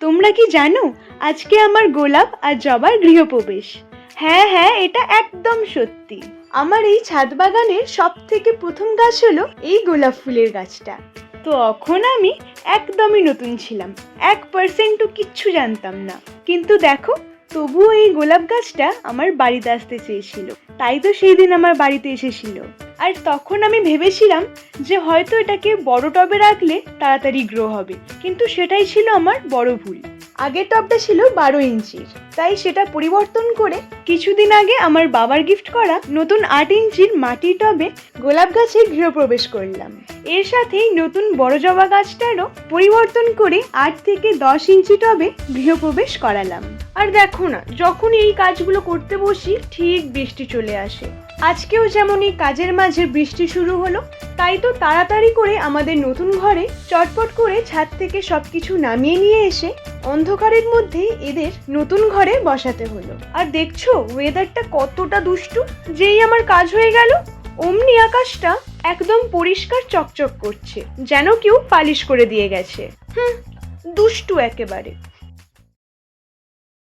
তোমরা কি জানো আজকে আমার গোলাপ আর জবার গৃহপ্রবেশ? হ্যাঁ হ্যাঁ, এটা একদম সত্যি। আমার এই ছাদ বাগানের সব থেকে প্রথম গাছ হলো এই গোলাপ ফুলের গাছটা। তখন আমি একদমই নতুন ছিলাম, 1%ও কিচ্ছু জানতাম না। কিন্তু দেখো, তবুও এই গোলাপ গাছটা আমার বাড়িতে আসতে চেয়েছিল, তাই তো সেই দিন আমার বাড়িতে এসেছিল। আর তখন আমি ভেবেছিলাম যে হয়তো এটাকে বড় টবে রাখলে তাড়াতাড়ি গ্রো হবে, কিন্তু সেটাই ছিল আমার বড় ভুল। আগের টবটা ছিল 12 ইঞ্চির, তাই সেটা পরিবর্তন করে কিছুদিন আগে আমার বাবার গিফট করা নতুন 8 ইঞ্চির মাটির টবে গোলাপ গাছে গৃহপ্রবেশ করলাম। এর সাথেই নতুন বড় জবা গাছটারও পরিবর্তন করে 8 থেকে 10 ইঞ্চি টবে গৃহপ্রবেশ করালাম। আর দেখো না, যখন এই কাজগুলো করতে বসি ঠিক বৃষ্টি চলে আসে। আজকেও যেমন এই কাজের মাঝে বৃষ্টি শুরু হলো, তাই তো তাড়াতাড়ি করে আমাদের নতুন ঘরে চটপট করে ছাদ থেকে সবকিছু নামিয়ে নিয়ে এসে অন্ধকারের মধ্যে এদের নতুন ঘরে বসাতে হলো। আর দেখছো ওয়েদারটা কতটা দুষ্টু। যেই আমার কাজ হয়ে গেল অমনি আকাশটা একদম পরিষ্কার চকচক করছে, যেন কেউ পালিশ করে দিয়ে গেছে। দুষ্টু একেবারে।